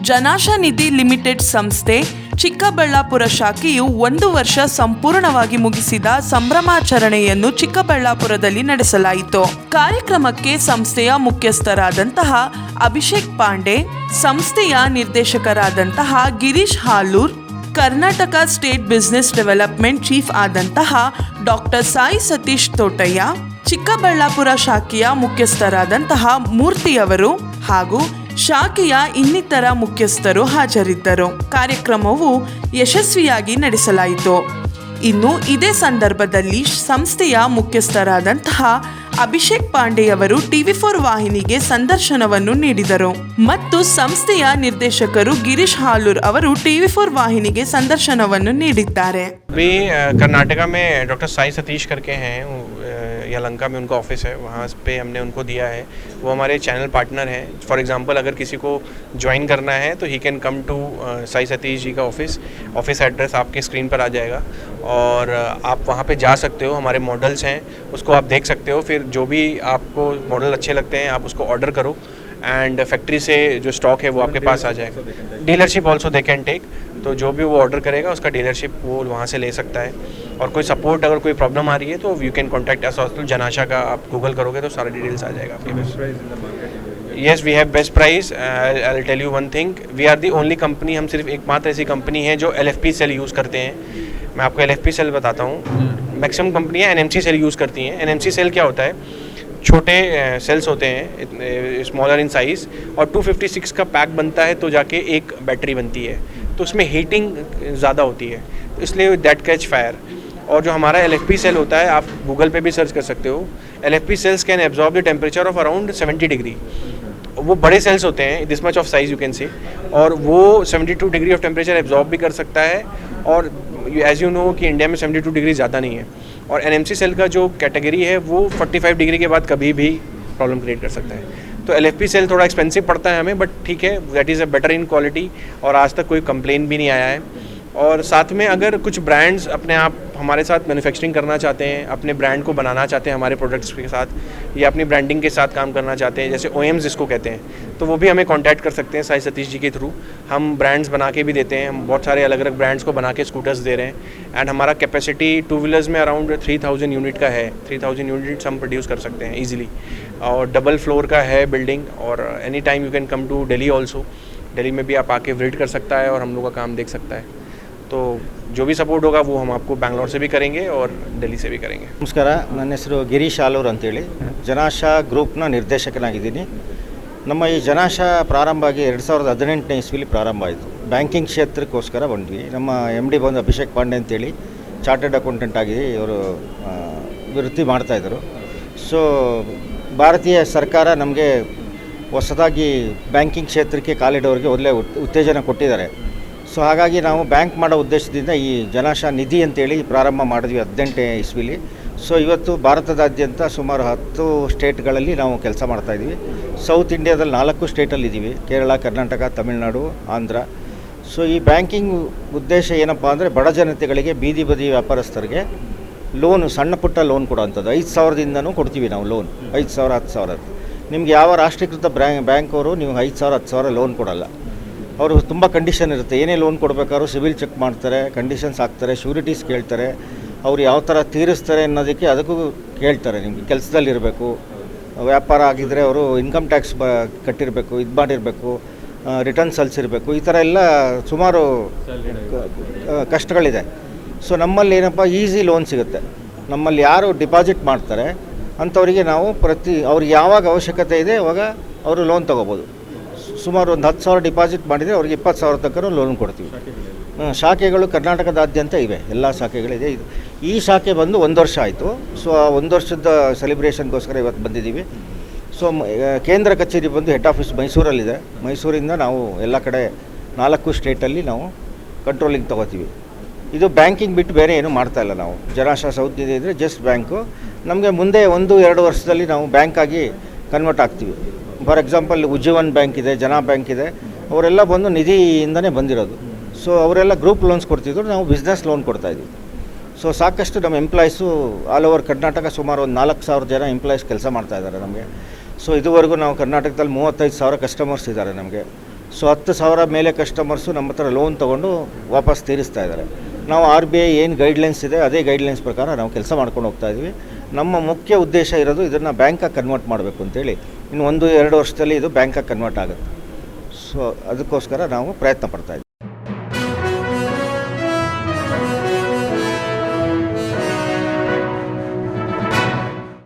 ಜನಾಶ ನಿಧಿ limited ಸಂಸ್ಥೆ ಚಿಕ್ಕಬಳ್ಳಾಪುರ ಶಾಖೆಯು 1 ವರ್ಷ ಸಂಪೂರ್ಣವಾಗಿ ಮುಗಿಸಿದ ಸಂಭ್ರಮಾಚರಣೆಯನ್ನು ಚಿಕ್ಕಬಳ್ಳಾಪುರದಲ್ಲಿ ನಡೆಸಲಾಯಿತು. ಕಾರ್ಯಕ್ರಮಕ್ಕೆ ಸಂಸ್ಥೆಯ ಮುಖ್ಯಸ್ಥರಾದಂತಹ ಅಭಿಷೇಕ್ ಪಾಂಡೆ, ಸಂಸ್ಥೆಯ ನಿರ್ದೇಶಕರಾದಂತಹ Girish Halur, Karnataka state business development chief ಆದಂತಹ ಡಾಕ್ಟರ್ ಸಾಯಿ ಸತೀಶ್ ತೋಟಯ್ಯ, ಚಿಕ್ಕಬಳ್ಳಾಪುರ ಶಾಖೆಯ ಮುಖ್ಯಸ್ಥರಾದಂತಹ ಮೂರ್ತಿಯವರು ಹಾಗೂ ಶಾಖೆಯ ಇನ್ನಿತರ ಮುಖ್ಯಸ್ಥರು ಹಾಜರಿದ್ದರು. ಕಾರ್ಯಕ್ರಮವು ಯಶಸ್ವಿಯಾಗಿ ನಡೆಸಲಾಯಿತು. ಇನ್ನು ಇದೇ ಸಂದರ್ಭದಲ್ಲಿ ಸಂಸ್ಥೆಯ ಮುಖ್ಯಸ್ಥರಾದಂತಹ ಅಭಿಷೇಕ್ ಪಾಂಡೆಯವರು TV4 ವಾಹಿನಿಗೆ ಸಂದರ್ಶನವನ್ನು ನೀಡಿದರು ಮತ್ತು ಸಂಸ್ಥೆಯ ನಿರ್ದೇಶಕರು ಗಿರೀಶ್ ಹಾಲೂರ್ ಅವರು TV4 ವಾಹಿನಿಗೆ ಸಂದರ್ಶನವನ್ನು ನೀಡಿದ್ದಾರೆ. कर्नाटका में डॉक्टर साई सतीश करके हैं, यलहंका में उनका ऑफिस है, वहाँ पे हमने उनको दिया है. वो हमारे चैनल पार्टनर हैं. फॉर एग्जांपल अगर किसी को ज्वाइन करना है तो he can come to Sai Satish ji का ऑफिस एड्रेस आपके स्क्रीन पर आ जाएगा और आप वहाँ पे जा सकते हो. हमारे मॉडल्स हैं, उसको आप देख सकते हो. फिर जो भी आपको मॉडल अच्छे लगते हैं आप उसको ऑर्डर करो एंड फैक्ट्री से जो स्टॉक है वो आपके पास आ जाएगा. Dealership also they can take, तो जो भी वो ऑर्डर करेगा उसका डीलरशिप वो वहाँ से ले सकता है. और कोई सपोर्ट अगर कोई प्रॉब्लम आ रही है तो you can contact us hospital जनाशा का. आप गूगल करोगे तो सारा डिटेल्स आ जाएगा आपके पास. Yes, we have best price. I will tell you one thing, we are the only company, हम सिर्फ एकमात्र ऐसी कंपनी है जो LFP सेल यूज़ करते हैं. मैं आपको LFP सेल बताता हूँ. मैक्सिमम कंपनियाँ NMC सेल यूज़ करती हैं. NMC सेल क्या होता है? छोटे सेल्स होते हैं, स्मॉलर इन साइज़, और 256 का पैक बनता है तो जाके एक बैटरी बनती है, तो उसमें हीटिंग ज़्यादा होती है, तो इसलिए दैट कैच फायर. और जो हमारा LFP सेल होता है, आप गूगल पे भी सर्च कर सकते हो. LFP cells can absorb the temperature of around 70 degree. वो बड़े सेल्स होते हैं, this much of size you can see, और वो 72 डिग्री ऑफ टेम्परेचर एब्जॉर्ब भी कर सकता है. और एज यू नो कि इंडिया में 72 डिग्री ज़्यादा नहीं है, और NMC सेल का जो कैटेगरी है वो 45 डिग्री के बाद कभी भी प्रॉब्लम क्रिएट कर सकता है. तो LFP सेल थोड़ा एक्सपेंसिव पड़ता है हमें, बट ठीक है, that is a better in quality, और आज तक कोई कंप्लेन भी नहीं आया है. और साथ में अगर कुछ ब्रांड्स अपने आप हमारे साथ मैन्युफैक्चरिंग करना चाहते हैं, अपने ब्रांड को बनाना चाहते हैं हमारे प्रोडक्ट्स के साथ, या अपनी ब्रांडिंग के साथ काम करना चाहते हैं, जैसे OEMs जिसको कहते हैं, तो वो भी हमें कांटेक्ट कर सकते हैं साई सतीश जी के थ्रू. हम ब्रांड्स बना के भी देते हैं. हम बहुत सारे अलग अलग ब्रांड्स को बना के स्कूटर्स दे रहे हैं. एंड हमारा कैपेसिटी 2 व्हीलर्स में अराउंड 3000 यूनिट का है. 3000 यूनिट्स हम प्रोड्यूस कर सकते हैं ईजिली, और डबल फ्लोर का है बिल्डिंग. और any time you can come to Delhi also. Delhi में भी आप आके विजिट कर सकता है और हम लोग का काम देख सकता है. तो जो भी सपोर्ट होगा वो हम आपको बैंगलोर से भी करेंगे और दिल्ली से भी करेंगे. ನಮಸ್ಕಾರ, ನನ್ನ ಹೆಸರು ಗಿರೀಶ್ ಹಾಲೂರ್ ಅಂತೇಳಿ ಜನಾಶ ಗ್ರೂಪ್ನ ನಿರ್ದೇಶಕನಾಗಿದ್ದೀನಿ. ನಮ್ಮ ಈ ಜನಾಶ ಪ್ರಾರಂಭ ಆಗಿ 2018ನೇ ಇಸ್ವಿಲಿ ಪ್ರಾರಂಭ ಆಯಿತು. ಬ್ಯಾಂಕಿಂಗ್ ಕ್ಷೇತ್ರಕ್ಕೋಸ್ಕರ ಬಂದ್ವಿ. ನಮ್ಮ MD ಬಂದು ಅಭಿಷೇಕ್ ಪಾಂಡೆ ಅಂತೇಳಿ ಚಾರ್ಟರ್ಡ್ ಅಕೌಂಟೆಂಟ್ ಆಗಿ ಇವರು ವೃತ್ತಿ ಮಾಡ್ತಾಯಿದ್ರು. ಸೊ ಭಾರತೀಯ ಸರ್ಕಾರ ನಮಗೆ ಹೊಸದಾಗಿ ಬ್ಯಾಂಕಿಂಗ್ ಕ್ಷೇತ್ರಕ್ಕೆ ಕಾಲಿಡೋರಿಗೆ ಒಳ್ಳೆಯ ಉತ್ತೇಜನ ಕೊಟ್ಟಿದ್ದಾರೆ. ಸೊ ಹಾಗಾಗಿ ನಾವು ಬ್ಯಾಂಕ್ ಮಾಡೋ ಉದ್ದೇಶದಿಂದ ಈ ಜನಾಶ ನಿಧಿ ಅಂತೇಳಿ ಪ್ರಾರಂಭ ಮಾಡಿದ್ವಿ 18ನೇ ಇಸ್ವಿಲಿ. ಸೊ ಇವತ್ತು ಭಾರತದಾದ್ಯಂತ ಸುಮಾರು 10 ಸ್ಟೇಟ್ಗಳಲ್ಲಿ ನಾವು ಕೆಲಸ ಮಾಡ್ತಾಯಿದ್ವಿ. ಸೌತ್ ಇಂಡಿಯಾದಲ್ಲಿ 4 ಸ್ಟೇಟಲ್ಲಿದ್ದೀವಿ: ಕೇರಳ, ಕರ್ನಾಟಕ, ತಮಿಳುನಾಡು, ಆಂಧ್ರ. ಸೊ ಈ ಬ್ಯಾಂಕಿಂಗ್ ಉದ್ದೇಶ ಏನಪ್ಪ ಅಂದರೆ ಬಡ ಜನತೆಗಳಿಗೆ, ಬೀದಿ ಬದಿ ವ್ಯಾಪಾರಸ್ಥರಿಗೆ ಲೋನು, ಸಣ್ಣ ಪುಟ್ಟ ಲೋನ್ ಕೊಡೋವಂಥದ್ದು. 5,000ದಿಂದನೂ ಕೊಡ್ತೀವಿ ನಾವು ಲೋನ್. 5,000, 10,000. ನಿಮ್ಗೆ ಯಾವ ರಾಷ್ಟ್ರೀಕೃತ ಬ್ಯಾಂಕ್ ಅವರು ನೀವು 5,000, 10,000 ಲೋನ್ ಕೊಡೋಲ್ಲ. ಅವರು ತುಂಬ ಕಂಡೀಷನ್ ಇರುತ್ತೆ. ಏನೇ ಲೋನ್ ಕೊಡಬೇಕಾದ್ರೂ ಸಿವಿಲ್ ಚೆಕ್ ಮಾಡ್ತಾರೆ, ಕಂಡೀಷನ್ಸ್ ಹಾಕ್ತಾರೆ, ಶ್ಯೂರಿಟೀಸ್ ಕೇಳ್ತಾರೆ. ಅವ್ರು ಯಾವ ಥರ ತೀರಿಸ್ತಾರೆ ಅನ್ನೋದಕ್ಕೆ ಅದಕ್ಕೂ ಕೇಳ್ತಾರೆ. ನಿಮಗೆ ಕೆಲಸದಲ್ಲಿರಬೇಕು, ವ್ಯಾಪಾರ ಆಗಿದ್ದರೆ ಅವರು ಇನ್ಕಮ್ ಟ್ಯಾಕ್ಸ್ ಕಟ್ಟಿರಬೇಕು, ಇದು ಮಾಡಿರಬೇಕು, ರಿಟರ್ನ್ ಸಲ್ಲಿಸಿರಬೇಕು. ಈ ಥರ ಎಲ್ಲ ಸುಮಾರು ಕಷ್ಟಗಳಿದೆ. ಸೊ ನಮ್ಮಲ್ಲಿ ಏನಪ್ಪ, ಈಸಿ ಲೋನ್ ಸಿಗುತ್ತೆ. ನಮ್ಮಲ್ಲಿ ಯಾರು ಡಿಪಾಸಿಟ್ ಮಾಡ್ತಾರೆ ಅಂಥವರಿಗೆ ನಾವು ಅವ್ರಿಗೆ ಯಾವಾಗ ಅವಶ್ಯಕತೆ ಇದೆ ಅವಾಗ ಅವರು ಲೋನ್ ತೊಗೋಬೋದು. ಸುಮಾರು ಒಂದು 10,000 ಡಿಪಾಸಿಟ್ ಮಾಡಿದರೆ ಅವ್ರಿಗೆ 20,000 ತನಕ ಲೋನ್ ಕೊಡ್ತೀವಿ. ಶಾಖೆಗಳು ಕರ್ನಾಟಕದಾದ್ಯಂತ ಇವೆ, ಎಲ್ಲ ಶಾಖೆಗಳಿದೆ. ಈ ಶಾಖೆ ಬಂದು 1 ವರ್ಷ ಆಯಿತು. ಸೊ ಆ 1 ವರ್ಷದ ಸೆಲೆಬ್ರೇಷನ್ಗೋಸ್ಕರ ಇವತ್ತು ಬಂದಿದ್ದೀವಿ. ಸೊ ಕೇಂದ್ರ ಕಚೇರಿ ಬಂದು ಹೆಡ್ ಆಫೀಸ್ ಮೈಸೂರಲ್ಲಿದೆ. ಮೈಸೂರಿಂದ ನಾವು ಎಲ್ಲ ಕಡೆ 4 ಸ್ಟೇಟಲ್ಲಿ ನಾವು ಕಂಟ್ರೋಲಿಂಗ್ ತೊಗೋತೀವಿ. ಇದು ಬ್ಯಾಂಕಿಂಗ್ ಬಿಟ್ಟು ಬೇರೆ ಏನೂ ಮಾಡ್ತಾಯಿಲ್ಲ ನಾವು. ಜನಾಶ ಸೌತ್ ನಿಧಿ ಇದ್ದರೆ ಜಸ್ಟ್ ಬ್ಯಾಂಕು. ನಮಗೆ ಮುಂದೆ 1-2 ವರ್ಷದಲ್ಲಿ ನಾವು ಬ್ಯಾಂಕಾಗಿ ಕನ್ವರ್ಟ್ ಆಗ್ತೀವಿ. ಫಾರ್ ಎಕ್ಸಾಂಪಲ್ ಉಜ್ಜೀವನ್ ಬ್ಯಾಂಕ್ ಇದೆ, ಜನ ಬ್ಯಾಂಕ್ ಇದೆ, ಅವರೆಲ್ಲ ಬಂದು ನಿಧಿಯಿಂದನೇ ಬಂದಿರೋದು. ಸೊ ಅವರೆಲ್ಲ ಗ್ರೂಪ್ ಲೋನ್ಸ್ ಕೊಡ್ತಿದ್ರು, ನಾವು ಬಿಸ್ನೆಸ್ ಲೋನ್ ಕೊಡ್ತಾಯಿದ್ವಿ. ಸೊ ಸಾಕಷ್ಟು ನಮ್ಮ ಎಂಪ್ಲಾಯೀಸು ಆಲ್ ಓವರ್ ಕರ್ನಾಟಕ ಸುಮಾರು ಒಂದು 4,000 ಜನ ಎಂಪ್ಲಾಯೀಸ್ ಕೆಲಸ ಮಾಡ್ತಾಯಿದ್ದಾರೆ ನಮಗೆ. ಸೊ ಇದುವರೆಗೂ ನಾವು ಕರ್ನಾಟಕದಲ್ಲಿ 35,000 ಕಸ್ಟಮರ್ಸ್ ಇದ್ದಾರೆ ನಮಗೆ. ಸೊ 10,000 ಮೇಲೆ ಕಸ್ಟಮರ್ಸು ನಮ್ಮ ಹತ್ರ ಲೋನ್ ತೊಗೊಂಡು ವಾಪಸ್ ತೀರಿಸ್ತಾ ಇದ್ದಾರೆ. ನಾವು RBI ಏನು ಗೈಡ್ಲೈನ್ಸ್ ಇದೆ ಅದೇ ಗೈಡ್ಲೈನ್ಸ್ ಪ್ರಕಾರ ನಾವು ಕೆಲಸ ಮಾಡ್ಕೊಂಡು ಹೋಗ್ತಾ ಇದ್ವಿ. ನಮ್ಮ ಮುಖ್ಯ ಉದ್ದೇಶ ಇರೋದು ಇದನ್ನು ಬ್ಯಾಂಕಾಗಿ ಕನ್ವರ್ಟ್ ಮಾಡಬೇಕು ಅಂತೇಳಿ. ಇನ್ನು 1-2 ವರ್ಷದಲ್ಲಿ ಇದು ಬ್ಯಾಂಕಾಗಿ ಕನ್ವರ್ಟ್ ಆಗುತ್ತೆ. ಸೊ ಅದಕ್ಕೋಸ್ಕರ ನಾವು ಪ್ರಯತ್ನ ಪಡ್ತಾಯಿದ್ವಿ.